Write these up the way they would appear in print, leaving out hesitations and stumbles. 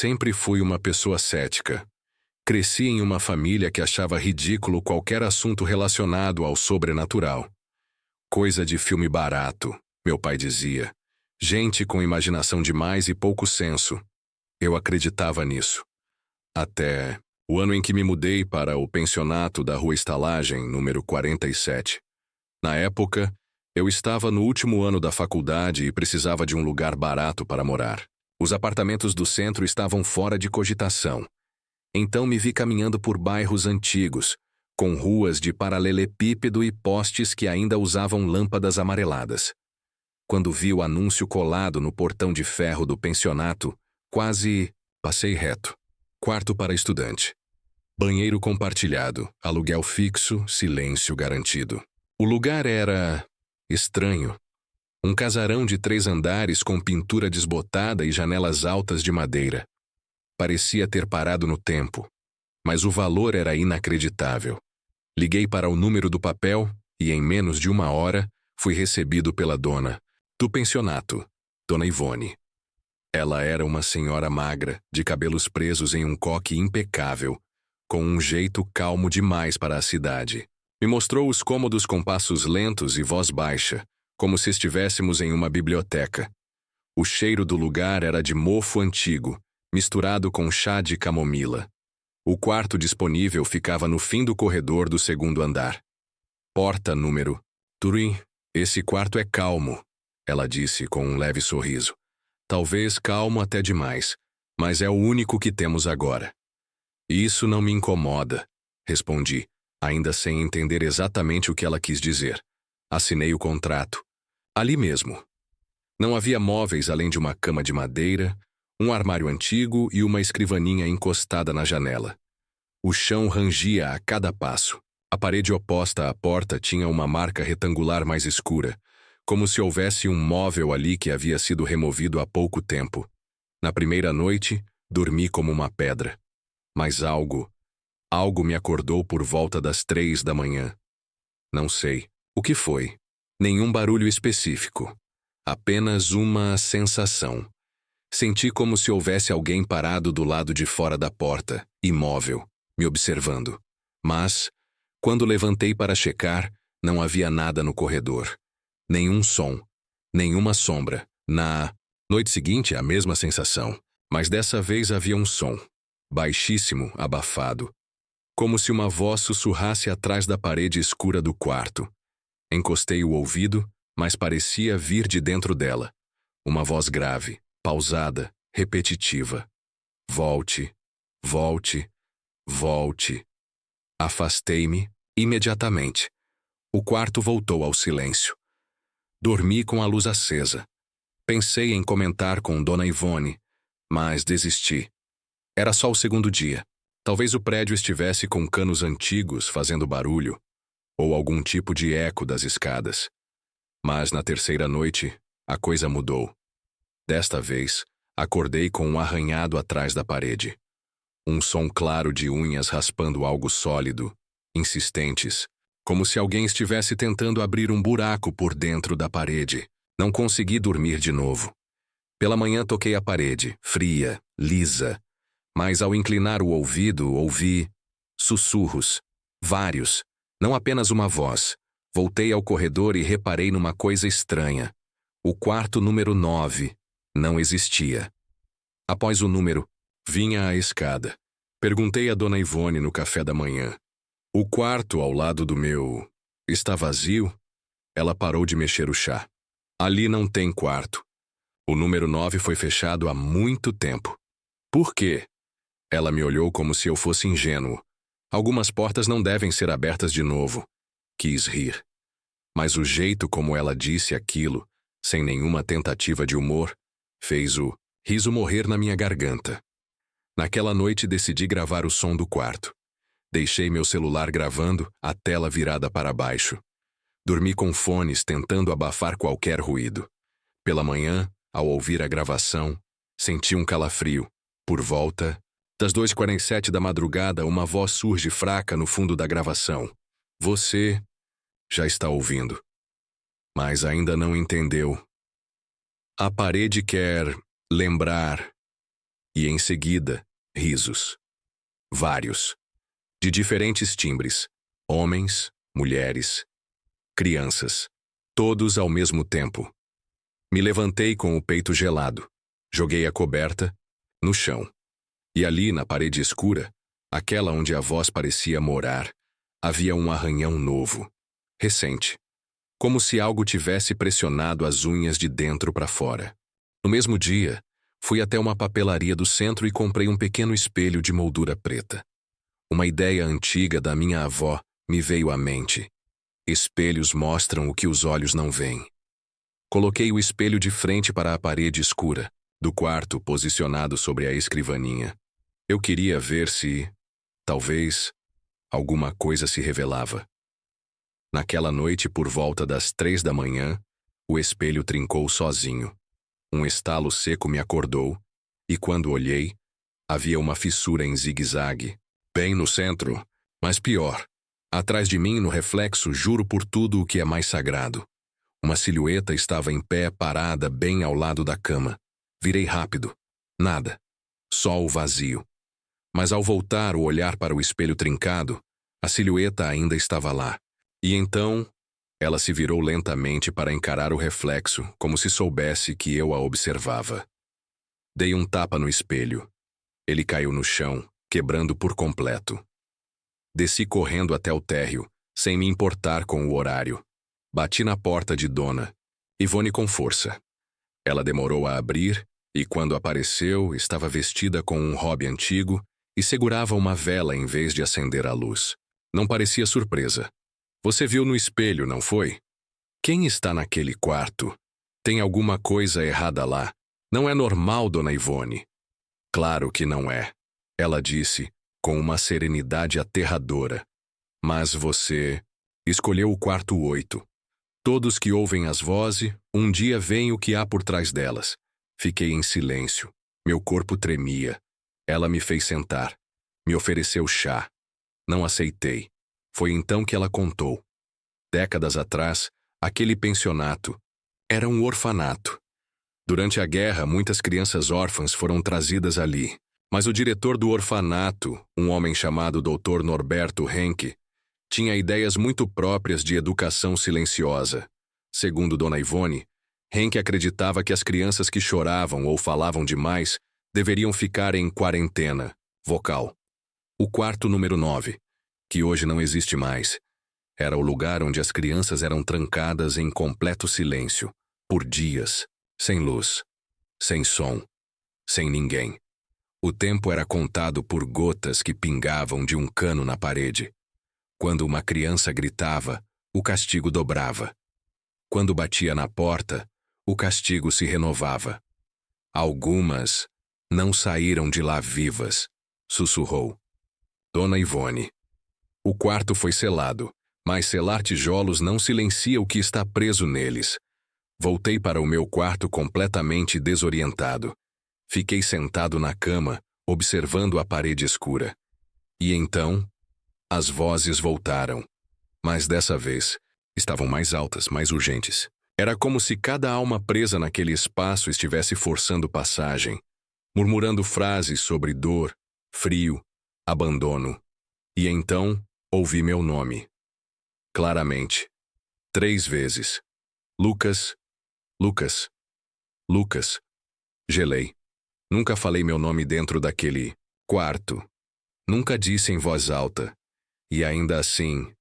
sempre fui uma pessoa cética. Cresci em uma família que achava ridículo qualquer assunto relacionado ao sobrenatural. Coisa de filme barato, meu pai dizia. Gente com imaginação demais e pouco senso. Eu acreditava nisso. Até o ano em que me mudei para o pensionato da Rua Estalagem, número 47. Na época, eu estava no último ano da faculdade e precisava de um lugar barato para morar. Os apartamentos do centro estavam fora de cogitação. Então me vi caminhando por bairros antigos, com ruas de paralelepípedo e postes que ainda usavam lâmpadas amareladas. Quando vi o anúncio colado no portão de ferro do pensionato, quase passei reto. Quarto para estudante. Banheiro compartilhado, aluguel fixo, silêncio garantido. O lugar era estranho. Um casarão de 3 andares com pintura desbotada e janelas altas de madeira. Parecia ter parado no tempo, mas o valor era inacreditável. Liguei para o número do papel e, em menos de 1 hora, fui recebido pela dona do pensionato, Dona Ivone. Ela era uma senhora magra, de cabelos presos em um coque impecável, com um jeito calmo demais para a cidade. Me mostrou os cômodos com passos lentos e voz baixa, como se estivéssemos em uma biblioteca. O cheiro do lugar era de mofo antigo, misturado com chá de camomila. O quarto disponível ficava no fim do corredor do 2º andar. Porta número... Turim, esse quarto é calmo, ela disse com um leve sorriso. Talvez calmo até demais, mas é o único que temos agora. Isso não me incomoda, respondi, ainda sem entender exatamente o que ela quis dizer. Assinei o contrato. Ali mesmo. Não havia móveis além de uma cama de madeira, um armário antigo e uma escrivaninha encostada na janela. O chão rangia a cada passo. A parede oposta à porta tinha uma marca retangular mais escura, como se houvesse um móvel ali que havia sido removido há pouco tempo. Na primeira noite, dormi como uma pedra. Mas algo me acordou por volta das 3 da manhã. Não sei o que foi. Nenhum barulho específico. Apenas uma sensação. Senti como se houvesse alguém parado do lado de fora da porta, imóvel, me observando. Mas, quando levantei para checar, não havia nada no corredor. Nenhum som, nenhuma sombra. Na noite seguinte, a mesma sensação. Mas dessa vez havia um som. Baixíssimo, abafado. Como se uma voz sussurrasse atrás da parede escura do quarto. Encostei o ouvido, mas parecia vir de dentro dela. Uma voz grave, pausada, repetitiva. Volte, volte, volte. Afastei-me imediatamente. O quarto voltou ao silêncio. Dormi com a luz acesa. Pensei em comentar com Dona Ivone, mas desisti. Era só o 2º dia. Talvez o prédio estivesse com canos antigos fazendo barulho, ou algum tipo de eco das escadas. Mas na 3ª noite, a coisa mudou. Desta vez, acordei com um arranhado atrás da parede. Um som claro de unhas raspando algo sólido, insistentes, como se alguém estivesse tentando abrir um buraco por dentro da parede. Não consegui dormir de novo. Pela manhã toquei a parede, fria, lisa, mas ao inclinar o ouvido, ouvi sussurros, vários, não apenas uma voz. Voltei ao corredor e reparei numa coisa estranha. O quarto número 9 não existia. Após o número, vinha a escada. Perguntei a Dona Ivone no café da manhã. O quarto ao lado do meu está vazio? Ela parou de mexer o chá. Ali não tem quarto. O número 9 foi fechado há muito tempo. Por quê? Ela me olhou como se eu fosse ingênuo. Algumas portas não devem ser abertas de novo. Quis rir. Mas o jeito como ela disse aquilo, sem nenhuma tentativa de humor, fez o riso morrer na minha garganta. Naquela noite decidi gravar o som do quarto. Deixei meu celular gravando, a tela virada para baixo. Dormi com fones tentando abafar qualquer ruído. Pela manhã, ao ouvir a gravação, senti um calafrio. Por volta das 2h47 da madrugada, uma voz surge fraca no fundo da gravação. Você já está ouvindo, mas ainda não entendeu. A parede quer lembrar E em seguida, risos. Vários. De diferentes timbres. Homens, mulheres, crianças. Todos ao mesmo tempo. Me levantei com o peito gelado. Joguei a coberta no chão. E ali, na parede escura, aquela onde a voz parecia morar, havia um arranhão novo, recente. Como se algo tivesse pressionado as unhas de dentro para fora. No mesmo dia, fui até uma papelaria do centro e comprei um pequeno espelho de moldura preta. Uma ideia antiga da minha avó me veio à mente. Espelhos mostram o que os olhos não veem. Coloquei o espelho de frente para a parede escura, do quarto posicionado sobre a escrivaninha. Eu queria ver se, talvez, alguma coisa se revelava. Naquela noite, por volta das 3 da manhã, o espelho trincou sozinho. Um estalo seco me acordou, e quando olhei, havia uma fissura em zigue-zague, bem no centro, mas pior. Atrás de mim, no reflexo, juro por tudo o que é mais sagrado. Uma silhueta estava em pé, parada, bem ao lado da cama. Virei rápido. Nada. Só o vazio. Mas ao voltar o olhar para o espelho trincado, a silhueta ainda estava lá. E então, ela se virou lentamente para encarar o reflexo, como se soubesse que eu a observava. Dei um tapa no espelho. Ele caiu no chão, quebrando por completo. Desci correndo até o térreo, sem me importar com o horário. Bati na porta de Dona Ivone com força. Ela demorou a abrir, e quando apareceu, estava vestida com um robe antigo e segurava uma vela em vez de acender a luz. Não parecia surpresa. Você viu no espelho, não foi? Quem está naquele quarto? Tem alguma coisa errada lá. Não é normal, Dona Ivone. Claro que não é, ela disse, com uma serenidade aterradora. Mas você escolheu o quarto 8. Todos que ouvem as vozes, um dia veem o que há por trás delas. Fiquei em silêncio. Meu corpo tremia. Ela me fez sentar. Me ofereceu chá. Não aceitei. Foi então que ela contou. Décadas atrás, aquele pensionato era um orfanato. Durante a guerra, muitas crianças órfãs foram trazidas ali. Mas o diretor do orfanato, um homem chamado Dr. Norberto Henke, tinha ideias muito próprias de educação silenciosa. Segundo Dona Ivone, Henke acreditava que as crianças que choravam ou falavam demais deveriam ficar em quarentena vocal. O quarto número 9, que hoje não existe mais, era o lugar onde as crianças eram trancadas em completo silêncio, por dias, sem luz, sem som, sem ninguém. O tempo era contado por gotas que pingavam de um cano na parede. Quando uma criança gritava, o castigo dobrava. Quando batia na porta, o castigo se renovava. Algumas não saíram de lá vivas, sussurrou Dona Ivone. O quarto foi selado, mas selar tijolos não silencia o que está preso neles. Voltei para o meu quarto completamente desorientado. Fiquei sentado na cama, observando a parede escura. E então, as vozes voltaram. Mas dessa vez, estavam mais altas, mais urgentes. Era como se cada alma presa naquele espaço estivesse forçando passagem, murmurando frases sobre dor, frio, abandono. E então, ouvi meu nome. Claramente. 3 vezes. Lucas, Lucas, Lucas. Gelei. Nunca falei meu nome dentro daquele quarto. Nunca disse em voz alta. E ainda assim,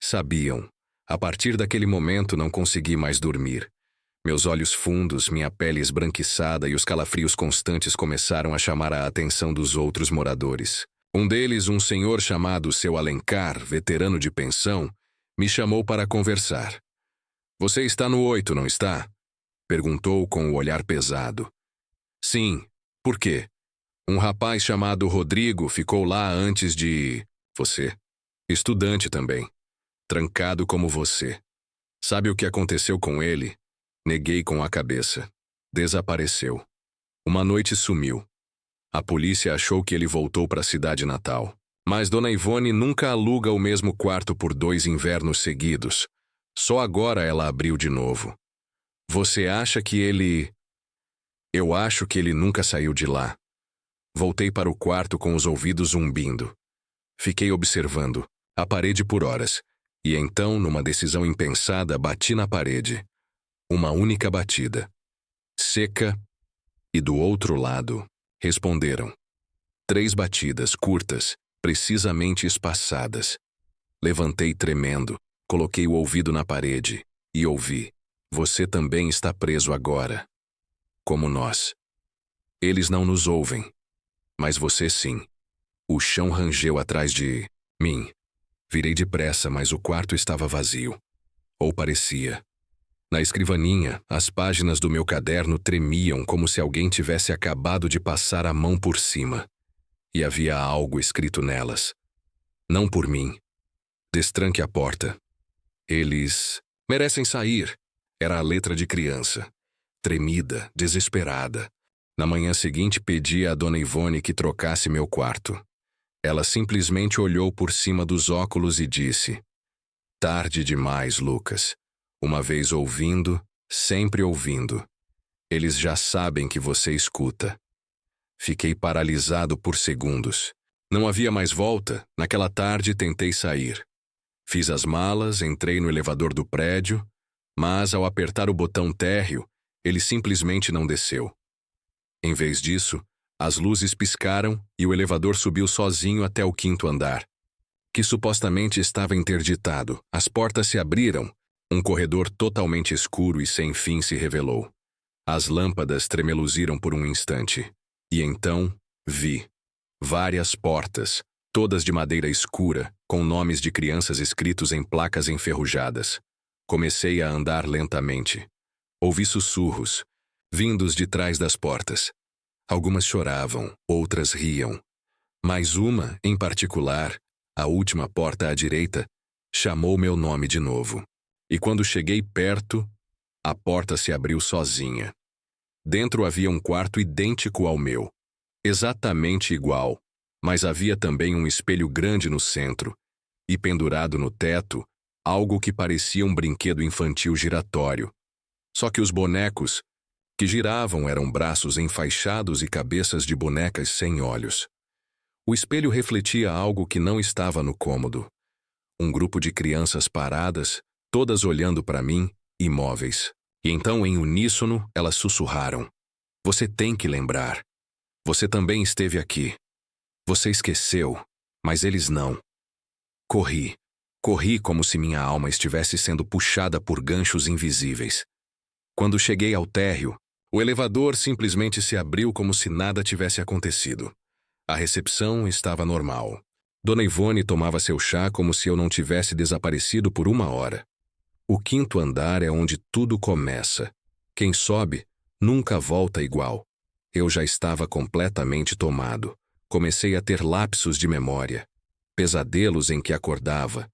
sabiam. A partir daquele momento não consegui mais dormir. Meus olhos fundos, minha pele esbranquiçada e os calafrios constantes começaram a chamar a atenção dos outros moradores. Um deles, um senhor chamado Seu Alencar, veterano de pensão, me chamou para conversar. Você está no 8, não está? Perguntou com o olhar pesado. Sim. Por quê? Um rapaz chamado Rodrigo ficou lá antes de... Você. Estudante também. Trancado como você. Sabe o que aconteceu com ele? Neguei com a cabeça. Desapareceu. Uma noite sumiu. A polícia achou que ele voltou para a cidade natal. Mas Dona Ivone nunca aluga o mesmo quarto por 2 invernos seguidos. Só agora ela abriu de novo. Você acha que ele... Eu acho que ele nunca saiu de lá. Voltei para o quarto com os ouvidos zumbindo. Fiquei observando a parede por horas, e então, numa decisão impensada, bati na parede. Uma única batida. Seca, e do outro lado, responderam. 3 batidas curtas, precisamente espaçadas. Levantei tremendo, coloquei o ouvido na parede, e ouvi. Você também está preso agora. Como nós. Eles não nos ouvem. Mas você sim. O chão rangeu atrás de mim. Virei depressa, mas o quarto estava vazio. Ou parecia. Na escrivaninha, as páginas do meu caderno tremiam como se alguém tivesse acabado de passar a mão por cima. E havia algo escrito nelas. Não por mim. Destranque a porta. Eles merecem sair. Era a letra de criança. Tremida, desesperada. Na manhã seguinte pedi a Dona Ivone que trocasse meu quarto. Ela simplesmente olhou por cima dos óculos e disse: Tarde demais, Lucas. Uma vez ouvindo, sempre ouvindo. Eles já sabem que você escuta. Fiquei paralisado por segundos. Não havia mais volta. Naquela tarde tentei sair. Fiz as malas, entrei no elevador do prédio, mas ao apertar o botão térreo, ele simplesmente não desceu. Em vez disso, as luzes piscaram e o elevador subiu sozinho até o 5º andar, que supostamente estava interditado. As portas se abriram, um corredor totalmente escuro e sem fim se revelou. As lâmpadas tremeluziram por um instante, e então vi várias portas, todas de madeira escura, com nomes de crianças escritos em placas enferrujadas. Comecei a andar lentamente. Ouvi sussurros, vindos de trás das portas. Algumas choravam, outras riam. Mas uma, em particular, a última porta à direita, chamou meu nome de novo. E quando cheguei perto, a porta se abriu sozinha. Dentro havia um quarto idêntico ao meu. Exatamente igual, mas havia também um espelho grande no centro, e pendurado no teto, algo que parecia um brinquedo infantil giratório. Só que os bonecos que giravam eram braços enfaixados e cabeças de bonecas sem olhos. O espelho refletia algo que não estava no cômodo. Um grupo de crianças paradas, todas olhando para mim, imóveis. E então, em uníssono, elas sussurraram. Você tem que lembrar. Você também esteve aqui. Você esqueceu, mas eles não. Corri. Corri como se minha alma estivesse sendo puxada por ganchos invisíveis. Quando cheguei ao térreo, o elevador simplesmente se abriu como se nada tivesse acontecido. A recepção estava normal. Dona Ivone tomava seu chá como se eu não tivesse desaparecido por 1 hora. O 5º andar é onde tudo começa. Quem sobe nunca volta igual. Eu já estava completamente tomado. Comecei a ter lapsos de memória, pesadelos em que acordava,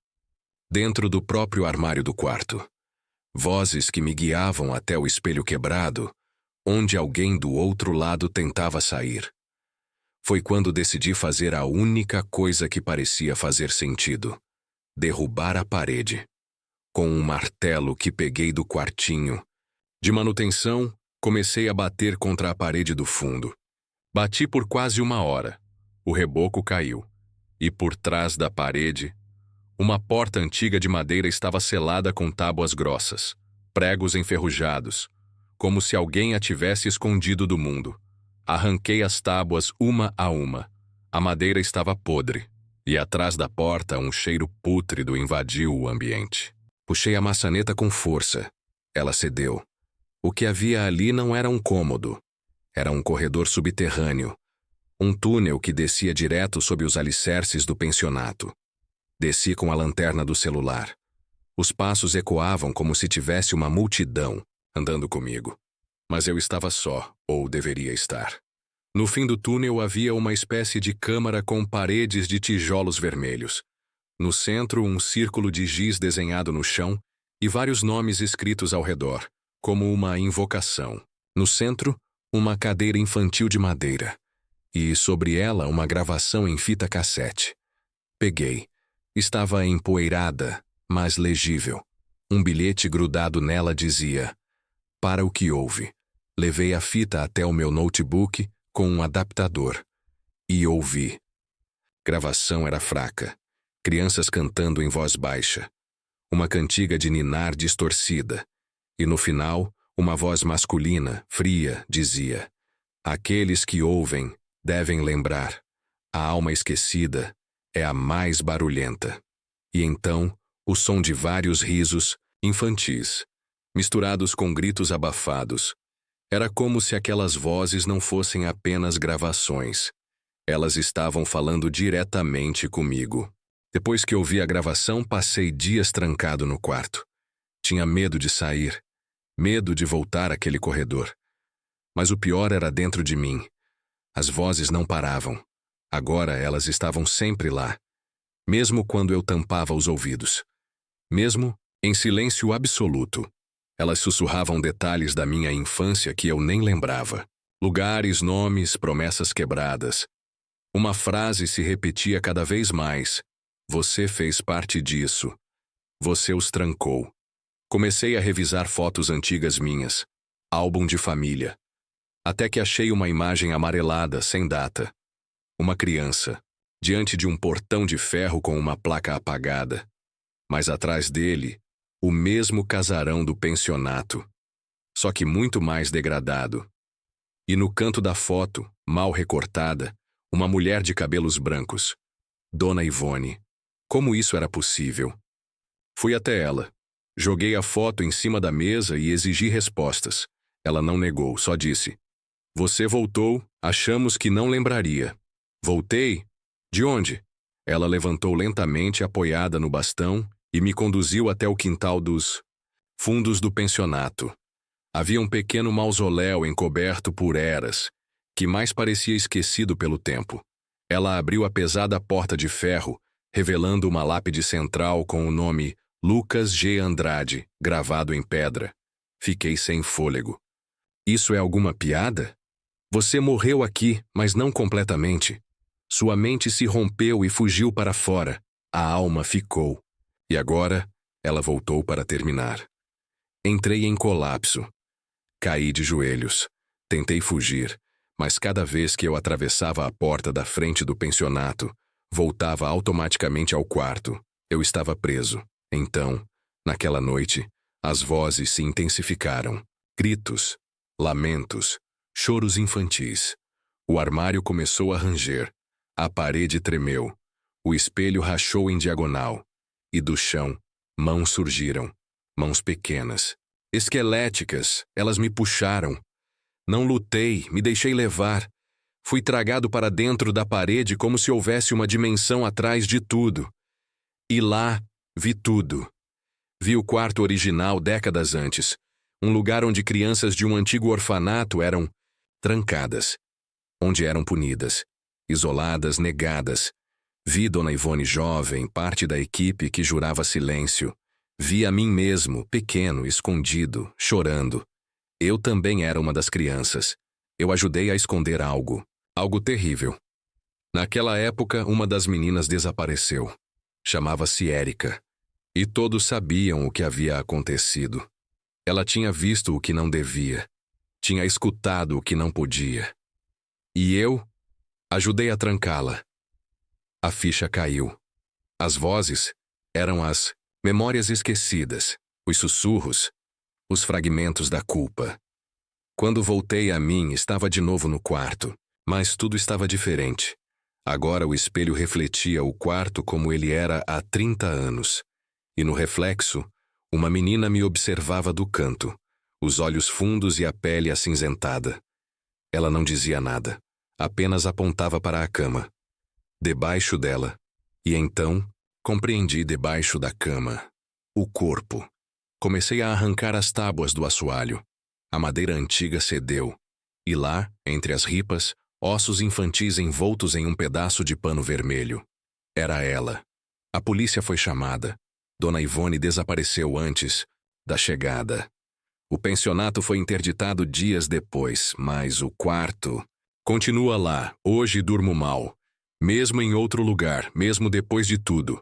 dentro do próprio armário do quarto. Vozes que me guiavam até o espelho quebrado, onde alguém do outro lado tentava sair. Foi quando decidi fazer a única coisa que parecia fazer sentido: derrubar a parede. Com um martelo que peguei do quartinho de manutenção, comecei a bater contra a parede do fundo. Bati por quase 1 hora. O reboco caiu. E por trás da parede, uma porta antiga de madeira estava selada com tábuas grossas, pregos enferrujados, como se alguém a tivesse escondido do mundo. Arranquei as tábuas uma a uma. A madeira estava podre, e atrás da porta um cheiro pútrido invadiu o ambiente. Puxei a maçaneta com força. Ela cedeu. O que havia ali não era um cômodo. Era um corredor subterrâneo. Um túnel que descia direto sob os alicerces do pensionato. Desci com a lanterna do celular. Os passos ecoavam como se tivesse uma multidão andando comigo. Mas eu estava só, ou deveria estar. No fim do túnel havia uma espécie de câmara com paredes de tijolos vermelhos. No centro, um círculo de giz desenhado no chão e vários nomes escritos ao redor, como uma invocação. No centro, uma cadeira infantil de madeira. E sobre ela uma gravação em fita cassete. Peguei. Estava empoeirada, mas legível. Um bilhete grudado nela dizia: para o que houve. Levei a fita até o meu notebook com um adaptador. E ouvi. Gravação era fraca. Crianças cantando em voz baixa. Uma cantiga de ninar distorcida. E no final, uma voz masculina, fria, dizia: aqueles que ouvem devem lembrar. A alma esquecida é a mais barulhenta. E então, o som de vários risos, infantis, misturados com gritos abafados. Era como se aquelas vozes não fossem apenas gravações. Elas estavam falando diretamente comigo. Depois que ouvi a gravação, passei dias trancado no quarto. Tinha medo de sair, medo de voltar àquele corredor. Mas o pior era dentro de mim. As vozes não paravam. Agora elas estavam sempre lá, mesmo quando eu tampava os ouvidos. Mesmo em silêncio absoluto. Elas sussurravam detalhes da minha infância que eu nem lembrava. Lugares, nomes, promessas quebradas. Uma frase se repetia cada vez mais. Você fez parte disso. Você os trancou. Comecei a revisar fotos antigas minhas. Álbum de família. Até que achei uma imagem amarelada, sem data. Uma criança, diante de um portão de ferro com uma placa apagada. Mas atrás dele, o mesmo casarão do pensionato, só que muito mais degradado. E no canto da foto, mal recortada, uma mulher de cabelos brancos. Dona Ivone. Como isso era possível? Fui até ela. Joguei a foto em cima da mesa e exigi respostas. Ela não negou, só disse: você voltou, achamos que não lembraria. Voltei? De onde? Ela levantou lentamente, apoiada no bastão, e me conduziu até o quintal dos fundos do pensionato. Havia um pequeno mausoléu encoberto por eras, que mais parecia esquecido pelo tempo. Ela abriu a pesada porta de ferro, revelando uma lápide central com o nome Lucas G. Andrade, gravado em pedra. Fiquei sem fôlego. Isso é alguma piada? Você morreu aqui, mas não completamente. Sua mente se rompeu e fugiu para fora. A alma ficou. E agora, ela voltou para terminar. Entrei em colapso. Caí de joelhos. Tentei fugir, mas cada vez que eu atravessava a porta da frente do pensionato, voltava automaticamente ao quarto. Eu estava preso. Então, naquela noite, as vozes se intensificaram. Gritos, lamentos, choros infantis. O armário começou a ranger. A parede tremeu. O espelho rachou em diagonal. E do chão, mãos surgiram. Mãos pequenas, esqueléticas, elas me puxaram. Não lutei, me deixei levar. Fui tragado para dentro da parede como se houvesse uma dimensão atrás de tudo. E lá, vi tudo. Vi o quarto original décadas antes. Um lugar onde crianças de um antigo orfanato eram trancadas. Onde eram punidas. Isoladas, negadas. Vi Dona Ivone jovem, parte da equipe que jurava silêncio. Vi a mim mesmo, pequeno, escondido, chorando. Eu também era uma das crianças. Eu ajudei a esconder algo. Algo terrível. Naquela época, uma das meninas desapareceu. Chamava-se Érica. E todos sabiam o que havia acontecido. Ela tinha visto o que não devia. Tinha escutado o que não podia. E eu ajudei a trancá-la. A ficha caiu. As vozes eram as memórias esquecidas, os sussurros, os fragmentos da culpa. Quando voltei a mim, estava de novo no quarto, mas tudo estava diferente. Agora o espelho refletia o quarto como ele era há 30 anos. E no reflexo, uma menina me observava do canto, os olhos fundos e a pele acinzentada. Ela não dizia nada, apenas apontava para a cama. Debaixo dela. E então, compreendi debaixo da cama. O corpo. Comecei a arrancar as tábuas do assoalho. A madeira antiga cedeu. E lá, entre as ripas, ossos infantis envoltos em um pedaço de pano vermelho. Era ela. A polícia foi chamada. Dona Ivone desapareceu antes da chegada. O pensionato foi interditado dias depois, mas o quarto continua lá. Hoje durmo mal. Mesmo em outro lugar, mesmo depois de tudo.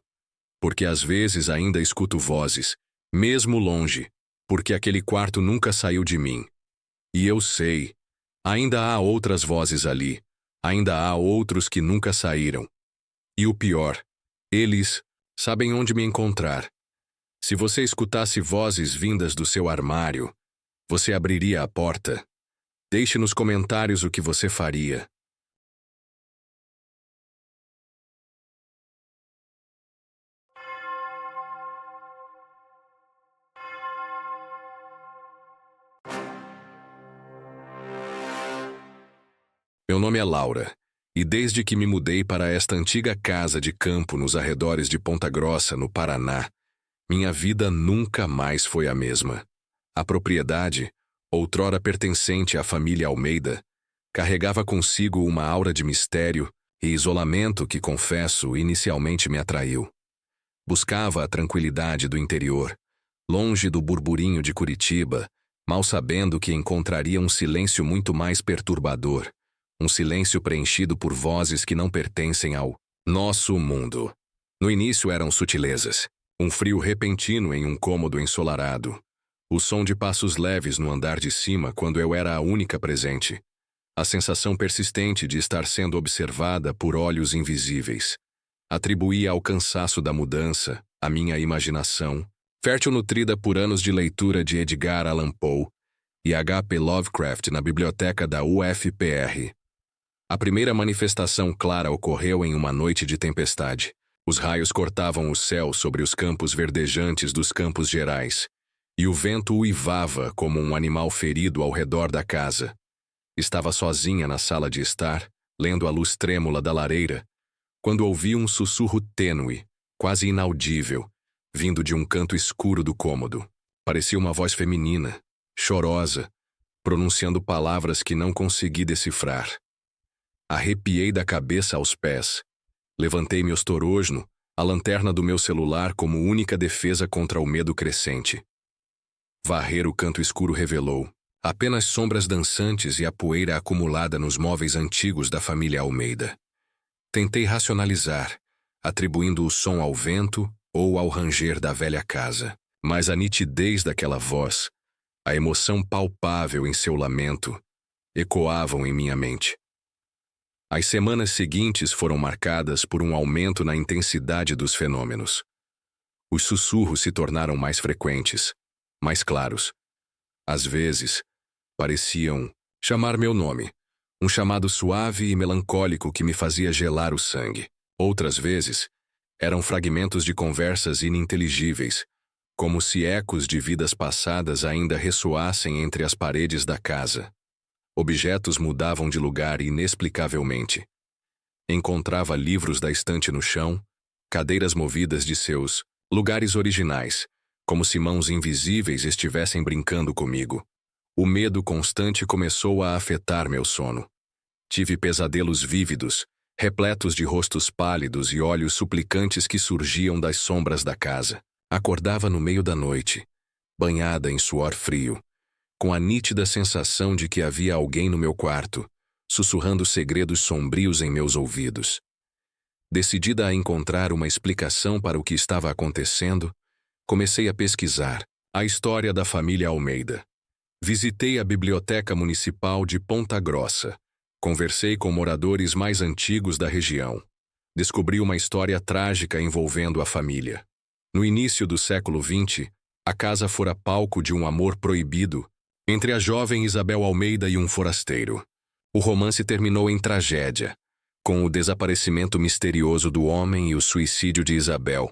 Porque às vezes ainda escuto vozes, mesmo longe, porque aquele quarto nunca saiu de mim. E eu sei, ainda há outras vozes ali, Ainda há outros que nunca saíram. E o pior, eles sabem onde me encontrar. Se você escutasse vozes vindas do seu armário, você abriria a porta? Deixe nos comentários o que você faria. Meu nome é Laura, e desde que me mudei para esta antiga casa de campo nos arredores de Ponta Grossa, no Paraná, minha vida nunca mais foi a mesma. A propriedade, outrora pertencente à família Almeida, carregava consigo uma aura de mistério e isolamento que, confesso, inicialmente me atraiu. Buscava a tranquilidade do interior, longe do burburinho de Curitiba, mal sabendo que encontraria um silêncio muito mais perturbador, um silêncio preenchido por vozes que não pertencem ao nosso mundo. No início eram sutilezas, um frio repentino em um cômodo ensolarado, o som de passos leves no andar de cima quando eu era a única presente, a sensação persistente de estar sendo observada por olhos invisíveis. Atribuía ao cansaço da mudança, a minha imaginação, fértil nutrida por anos de leitura de Edgar Allan Poe e H.P. Lovecraft na biblioteca da UFPR. A primeira manifestação clara ocorreu em uma noite de tempestade. Os raios cortavam o céu sobre os campos verdejantes dos Campos Gerais, e o vento uivava como um animal ferido ao redor da casa. Estava sozinha na sala de estar, lendo a luz trêmula da lareira, quando ouvi um sussurro tênue, quase inaudível, vindo de um canto escuro do cômodo. Parecia uma voz feminina, chorosa, pronunciando palavras que não consegui decifrar. Arrepiei da cabeça aos pés. Levantei-me ostorojno, a lanterna do meu celular como única defesa contra o medo crescente. Varrer o canto escuro revelou apenas sombras dançantes e a poeira acumulada nos móveis antigos da família Almeida. Tentei racionalizar, atribuindo o som ao vento ou ao ranger da velha casa, mas a nitidez daquela voz, a emoção palpável em seu lamento, ecoavam em minha mente. As semanas seguintes foram marcadas por um aumento na intensidade dos fenômenos. Os sussurros se tornaram mais frequentes, mais claros. Às vezes, pareciam chamar meu nome, um chamado suave e melancólico que me fazia gelar o sangue. Outras vezes, eram fragmentos de conversas ininteligíveis, como se ecos de vidas passadas ainda ressoassem entre as paredes da casa. Objetos mudavam de lugar inexplicavelmente. Encontrava livros da estante no chão, cadeiras movidas de seus lugares originais, como se mãos invisíveis estivessem brincando comigo. O medo constante começou a afetar meu sono. Tive pesadelos vívidos, repletos de rostos pálidos e olhos suplicantes que surgiam das sombras da casa. Acordava no meio da noite, banhada em suor frio, com a nítida sensação de que havia alguém no meu quarto, sussurrando segredos sombrios em meus ouvidos. Decidida a encontrar uma explicação para o que estava acontecendo, comecei a pesquisar a história da família Almeida. Visitei a Biblioteca Municipal de Ponta Grossa. Conversei com moradores mais antigos da região. Descobri uma história trágica envolvendo a família. No início do século XX, a casa fora palco de um amor proibido entre a jovem Isabel Almeida e um forasteiro. O romance terminou em tragédia, com o desaparecimento misterioso do homem e o suicídio de Isabel,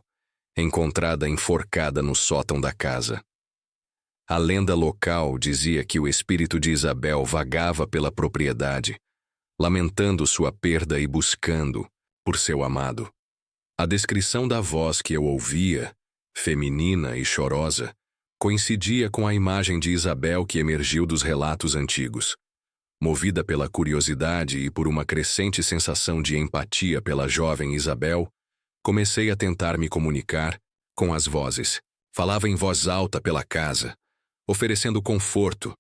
encontrada enforcada no sótão da casa. A lenda local dizia que o espírito de Isabel vagava pela propriedade, lamentando sua perda e buscando por seu amado. A descrição da voz que eu ouvia, feminina e chorosa, coincidia com a imagem de Isabel que emergiu dos relatos antigos. Movida pela curiosidade e por uma crescente sensação de empatia pela jovem Isabel, comecei a tentar me comunicar com as vozes. Falava em voz alta pela casa, oferecendo conforto,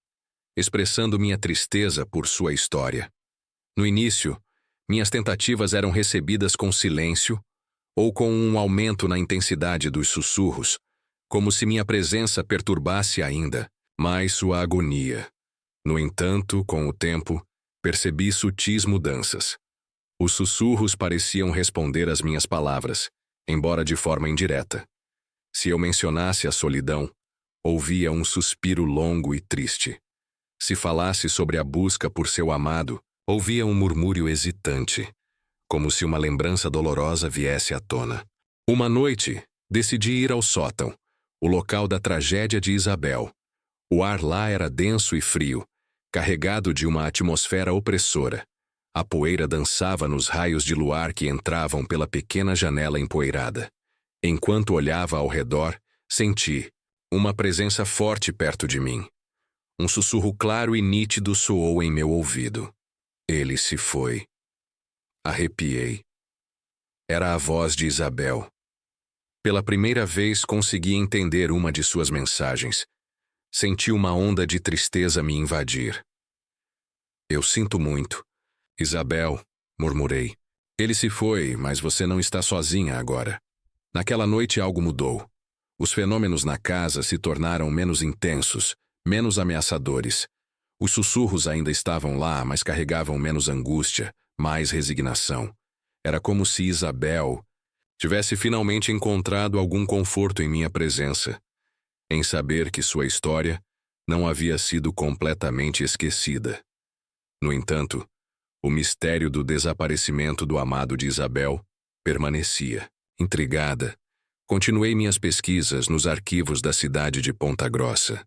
expressando minha tristeza por sua história. No início, minhas tentativas eram recebidas com silêncio ou com um aumento na intensidade dos sussurros, como se minha presença perturbasse ainda mais sua agonia. No entanto, com o tempo, Percebi sutis mudanças. Os sussurros pareciam responder às minhas palavras, embora de forma indireta. Se eu mencionasse a solidão, ouvia um suspiro longo e triste. Se falasse sobre a busca por seu amado, ouvia um murmúrio hesitante, como se uma lembrança dolorosa viesse à tona. Uma noite, decidi ir ao sótão, o local da tragédia de Isabel. O ar lá era denso e frio, carregado de uma atmosfera opressora. A poeira dançava nos raios de luar que entravam pela pequena janela empoeirada. Enquanto olhava ao redor, senti uma presença forte perto de mim. Um sussurro claro e nítido soou em meu ouvido. Ele se foi. Arrepiei. Era a voz de Isabel. Pela primeira vez consegui entender uma de suas mensagens. Senti uma onda de tristeza me invadir. Eu sinto muito. Isabel, murmurei. Ele se foi, mas você não está sozinha agora. Naquela noite algo mudou. Os fenômenos na casa se tornaram menos intensos, menos ameaçadores. Os sussurros ainda estavam lá, mas carregavam menos angústia, mais resignação. Era como se Isabel tivesse finalmente encontrado algum conforto em minha presença, em saber que sua história não havia sido completamente esquecida. No entanto, o mistério do desaparecimento do amado de Isabel permanecia. Intrigada, continuei minhas pesquisas nos arquivos da cidade de Ponta Grossa.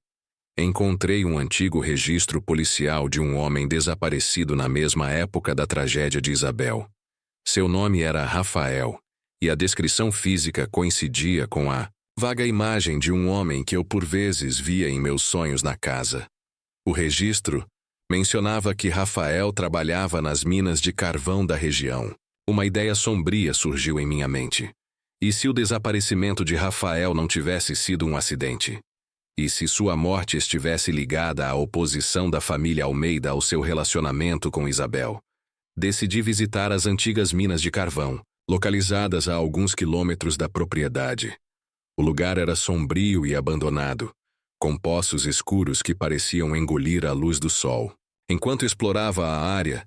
Encontrei um antigo registro policial de um homem desaparecido na mesma época da tragédia de Isabel. Seu nome era Rafael, e a descrição física coincidia com a vaga imagem de um homem que eu por vezes via em meus sonhos na casa. O registro mencionava que Rafael trabalhava nas minas de carvão da região. Uma ideia sombria surgiu em minha mente. E se o desaparecimento de Rafael não tivesse sido um acidente? E se sua morte estivesse ligada à oposição da família Almeida ao seu relacionamento com Isabel? Decidi visitar as antigas minas de carvão, localizadas a alguns quilômetros da propriedade. O lugar era sombrio e abandonado, com poços escuros que pareciam engolir a luz do sol. Enquanto explorava a área,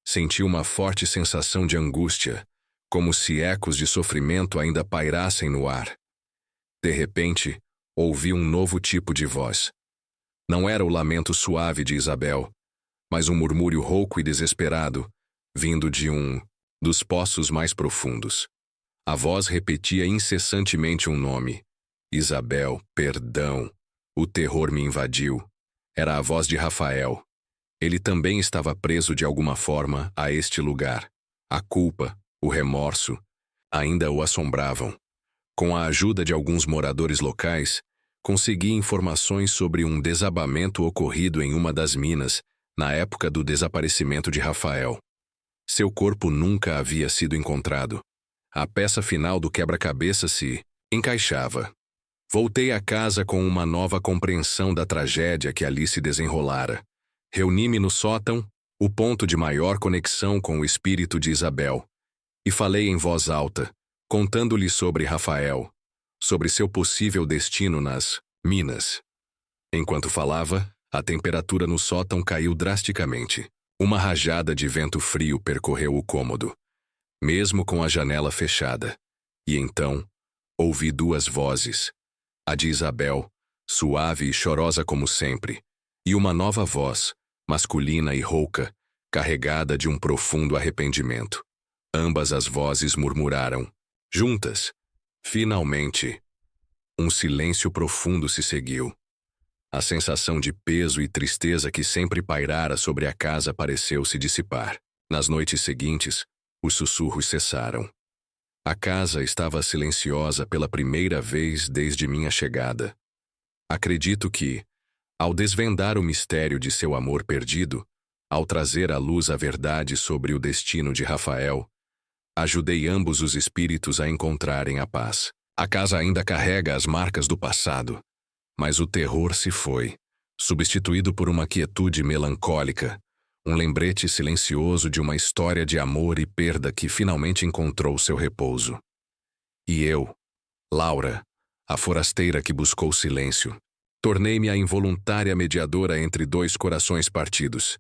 senti uma forte sensação de angústia, como se ecos de sofrimento ainda pairassem no ar. De repente, ouvi um novo tipo de voz. Não era o lamento suave de Isabel, mas um murmúrio rouco e desesperado, vindo de um dos poços mais profundos. A voz repetia incessantemente um nome. Isabel, perdão. O terror me invadiu. Era a voz de Rafael. Ele também estava preso de alguma forma a este lugar. A culpa, o remorso, ainda o assombravam. Com a ajuda de alguns moradores locais, consegui informações sobre um desabamento ocorrido em uma das minas na época do desaparecimento de Rafael. Seu corpo nunca havia sido encontrado. A peça final do quebra-cabeça se encaixava. Voltei a casa com uma nova compreensão da tragédia que ali se desenrolara. Reuni-me no sótão, o ponto de maior conexão com o espírito de Isabel, e falei em voz alta, contando-lhe sobre Rafael, sobre seu possível destino nas minas. Enquanto falava, a temperatura no sótão caiu drasticamente. Uma rajada de vento frio percorreu o cômodo, mesmo com a janela fechada. E então, ouvi duas vozes. A de Isabel, suave e chorosa como sempre, e uma nova voz, masculina e rouca, carregada de um profundo arrependimento. Ambas as vozes murmuraram, juntas. Finalmente, um silêncio profundo se seguiu. A sensação de peso e tristeza que sempre pairara sobre a casa pareceu se dissipar. Nas noites seguintes, os sussurros cessaram. A casa estava silenciosa pela primeira vez desde minha chegada. Acredito que, ao desvendar o mistério de seu amor perdido, ao trazer à luz a verdade sobre o destino de Rafael, ajudei ambos os espíritos a encontrarem a paz. A casa ainda carrega as marcas do passado, mas o terror se foi, substituído por uma quietude melancólica, um lembrete silencioso de uma história de amor e perda que finalmente encontrou seu repouso. E eu, Laura, a forasteira que buscou silêncio, tornei-me a involuntária mediadora entre dois corações partidos.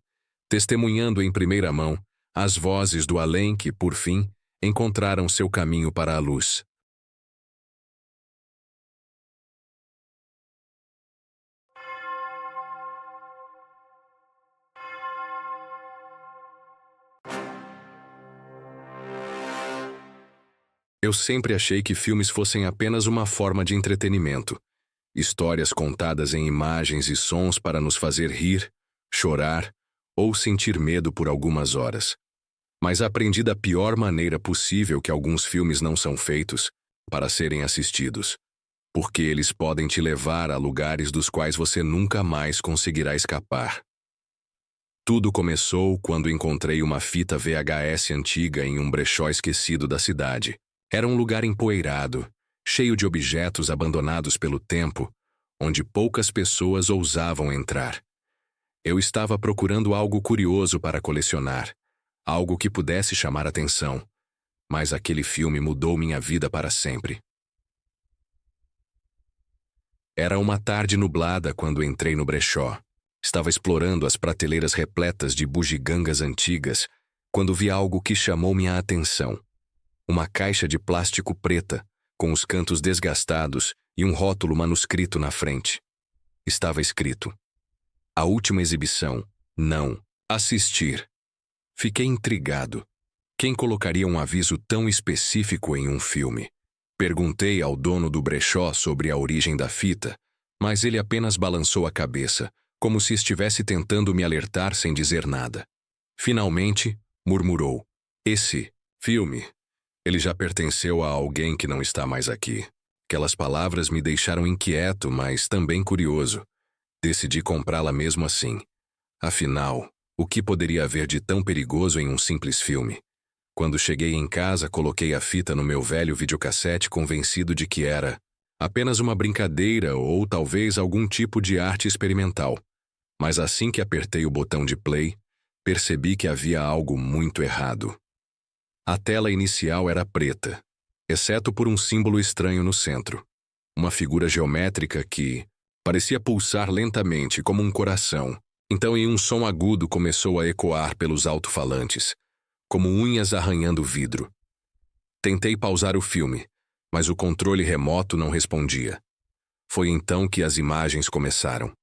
testemunhando em primeira mão as vozes do além que, por fim, encontraram seu caminho para a luz. Eu sempre achei que filmes fossem apenas uma forma de entretenimento. Histórias contadas em imagens e sons para nos fazer rir, chorar ou sentir medo por algumas horas. Mas aprendi da pior maneira possível que alguns filmes não são feitos para serem assistidos, porque eles podem te levar a lugares dos quais você nunca mais conseguirá escapar. Tudo começou quando encontrei uma fita VHS antiga em um brechó esquecido da cidade. Era um lugar empoeirado, cheio de objetos abandonados pelo tempo, onde poucas pessoas ousavam entrar. Eu estava procurando algo curioso para colecionar, algo que pudesse chamar atenção, mas aquele filme mudou minha vida para sempre. Era uma tarde nublada quando entrei no brechó. Estava explorando as prateleiras repletas de bugigangas antigas, quando vi algo que chamou minha atenção. Uma caixa de plástico preta, com os cantos desgastados e um rótulo manuscrito na frente. Estava escrito: "A última exibição, não assistir." Fiquei intrigado. Quem colocaria um aviso tão específico em um filme? Perguntei ao dono do brechó sobre a origem da fita, mas ele apenas balançou a cabeça, como se estivesse tentando me alertar sem dizer nada. Finalmente, murmurou: "Esse filme, ele já pertenceu a alguém que não está mais aqui." Aquelas palavras me deixaram inquieto, mas também curioso. Decidi comprá-la mesmo assim. Afinal, o que poderia haver de tão perigoso em um simples filme? Quando cheguei em casa, coloquei a fita no meu velho videocassete, convencido de que era apenas uma brincadeira ou talvez algum tipo de arte experimental. Mas assim que apertei o botão de play, percebi que havia algo muito errado. A tela inicial era preta, exceto por um símbolo estranho no centro. Uma figura geométrica que parecia pulsar lentamente como um coração. Então, um som agudo começou a ecoar pelos alto-falantes, como unhas arranhando o vidro. Tentei pausar o filme, mas o controle remoto não respondia. Foi então que as imagens começaram.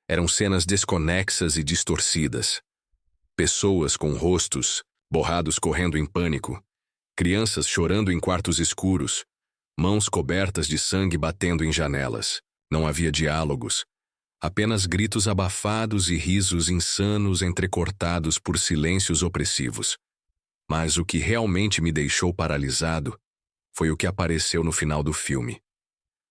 Eram cenas desconexas e distorcidas. Pessoas com rostos borrados correndo em pânico, crianças chorando em quartos escuros, mãos cobertas de sangue batendo em janelas. Não havia diálogos, apenas gritos abafados e risos insanos entrecortados por silêncios opressivos. Mas o que realmente me deixou paralisado foi o que apareceu no final do filme.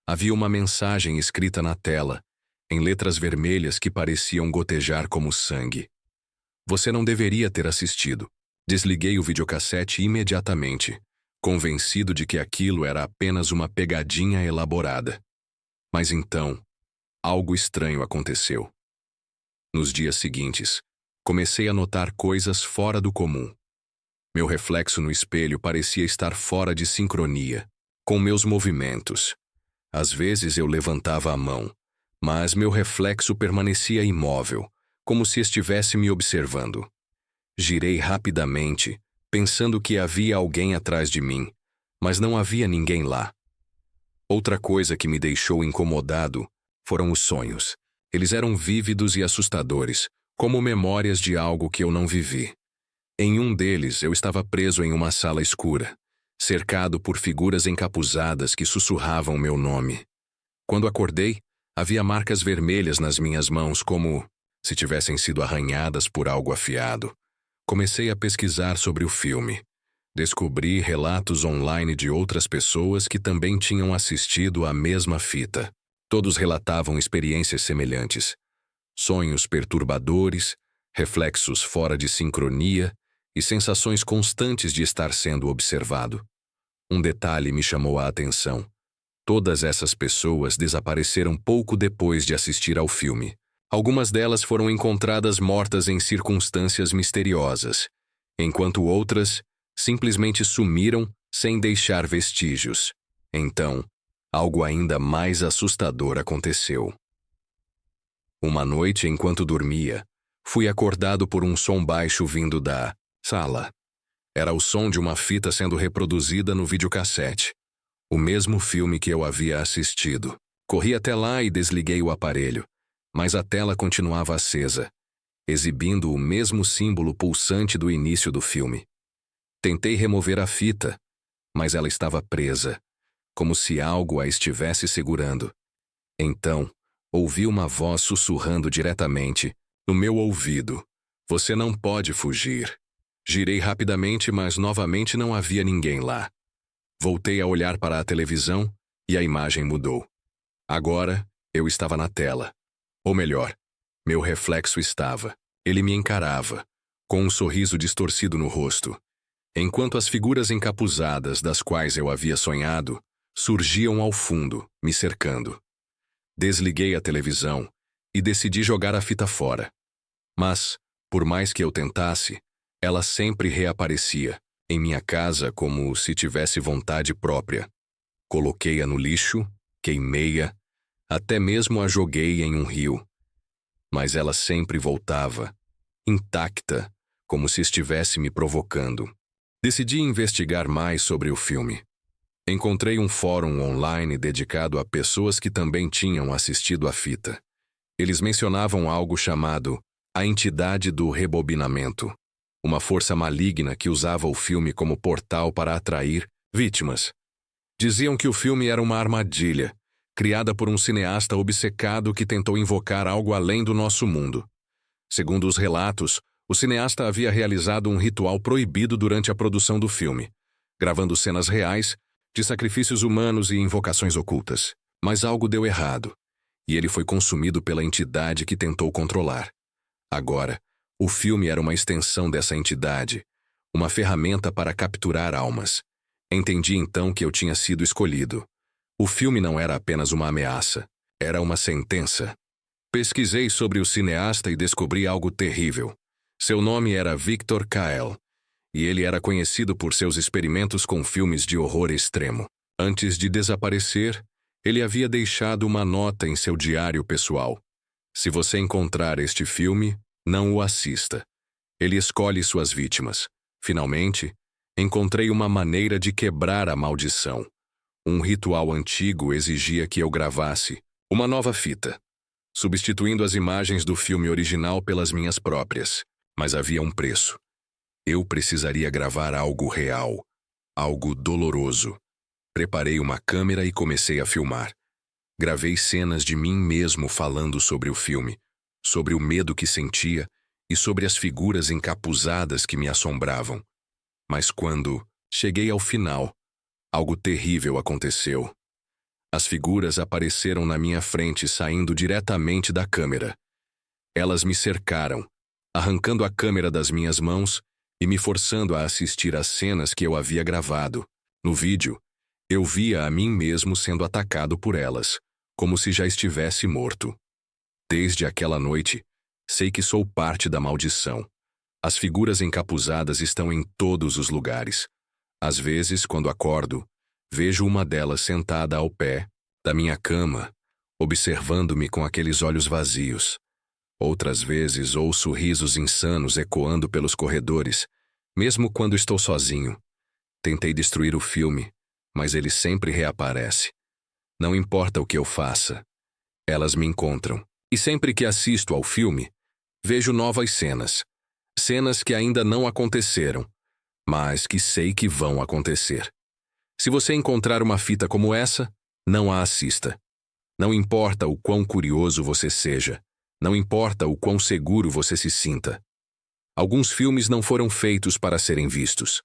Havia uma mensagem escrita na tela, em letras vermelhas que pareciam gotejar como sangue. "Você não deveria ter assistido." Desliguei o videocassete imediatamente, convencido de que aquilo era apenas uma pegadinha elaborada. Mas então, algo estranho aconteceu. Nos dias seguintes, comecei a notar coisas fora do comum. Meu reflexo no espelho parecia estar fora de sincronia com meus movimentos. Às vezes eu levantava a mão, mas meu reflexo permanecia imóvel, como se estivesse me observando. Girei rapidamente, pensando que havia alguém atrás de mim, mas não havia ninguém lá. Outra coisa que me deixou incomodado foram os sonhos. Eles eram vívidos e assustadores, como memórias de algo que eu não vivi. Em um deles, eu estava preso em uma sala escura, cercado por figuras encapuzadas que sussurravam meu nome. Quando acordei, havia marcas vermelhas nas minhas mãos, como se tivessem sido arranhadas por algo afiado. Comecei a pesquisar sobre o filme. Descobri relatos online de outras pessoas que também tinham assistido à mesma fita. Todos relatavam experiências semelhantes. Sonhos perturbadores, reflexos fora de sincronia e sensações constantes de estar sendo observado. Um detalhe me chamou a atenção. Todas essas pessoas desapareceram pouco depois de assistir ao filme. Algumas delas foram encontradas mortas em circunstâncias misteriosas, enquanto outras simplesmente sumiram sem deixar vestígios. Então, algo ainda mais assustador aconteceu. Uma noite, enquanto dormia, Fui acordado por um som baixo vindo da sala. Era o som de uma fita sendo reproduzida no videocassete. O mesmo filme que eu havia assistido. Corri até lá e desliguei o aparelho, mas a tela continuava acesa, exibindo o mesmo símbolo pulsante do início do filme. Tentei remover a fita, mas ela estava presa, como se algo a estivesse segurando. Então, ouvi uma voz sussurrando diretamente no meu ouvido: "Você não pode fugir." Girei rapidamente, mas novamente não havia ninguém lá. Voltei a olhar para a televisão e a imagem mudou. Agora, eu estava na tela. Ou melhor, meu reflexo estava. Ele me encarava, com um sorriso distorcido no rosto, enquanto as figuras encapuzadas das quais eu havia sonhado surgiam ao fundo, me cercando. Desliguei a televisão e decidi jogar a fita fora. Mas, por mais que eu tentasse, ela sempre reaparecia em minha casa como se tivesse vontade própria. Coloquei-a no lixo, queimei-a, até mesmo a joguei em um rio. Mas ela sempre voltava, intacta, como se estivesse me provocando. Decidi investigar mais sobre o filme. Encontrei um fórum online dedicado a pessoas que também tinham assistido à fita. Eles mencionavam algo chamado a entidade do rebobinamento, uma força maligna que usava o filme como portal para atrair vítimas. Diziam que o filme era uma armadilha, criada por um cineasta obcecado que tentou invocar algo além do nosso mundo. Segundo os relatos, o cineasta havia realizado um ritual proibido durante a produção do filme, gravando cenas reais de sacrifícios humanos e invocações ocultas. Mas algo deu errado, e ele foi consumido pela entidade que tentou controlar. Agora, o filme era uma extensão dessa entidade, uma ferramenta para capturar almas. Entendi então que eu tinha sido escolhido. O filme não era apenas uma ameaça, era uma sentença. Pesquisei sobre o cineasta e descobri algo terrível. Seu nome era Victor Kael, e ele era conhecido por seus experimentos com filmes de horror extremo. Antes de desaparecer, ele havia deixado uma nota em seu diário pessoal. Se você encontrar este filme, não o assista. Ele escolhe suas vítimas. Finalmente, encontrei uma maneira de quebrar a maldição. Um ritual antigo exigia que eu gravasse uma nova fita, substituindo as imagens do filme original pelas minhas próprias. Mas havia um preço. Eu precisaria gravar algo real, algo doloroso. Preparei uma câmera e comecei a filmar. Gravei cenas de mim mesmo falando sobre o filme, sobre o medo que sentia e sobre as figuras encapuzadas que me assombravam. Mas quando cheguei ao final, algo terrível aconteceu. As figuras apareceram na minha frente saindo diretamente da câmera. Elas me cercaram, arrancando a câmera das minhas mãos e me forçando a assistir às cenas que eu havia gravado. No vídeo, eu via a mim mesmo sendo atacado por elas, como se já estivesse morto. Desde aquela noite, sei que sou parte da maldição. As figuras encapuzadas estão em todos os lugares. Às vezes, quando acordo, vejo uma delas sentada ao pé da minha cama, observando-me com aqueles olhos vazios. Outras vezes ouço risos insanos ecoando pelos corredores, mesmo quando estou sozinho. Tentei destruir o filme, mas ele sempre reaparece. Não importa o que eu faça, elas me encontram. E sempre que assisto ao filme, vejo novas cenas. Cenas que ainda não aconteceram, mas que sei que vão acontecer. Se você encontrar uma fita como essa, não a assista. Não importa o quão curioso você seja. Não importa o quão seguro você se sinta. Alguns filmes não foram feitos para serem vistos.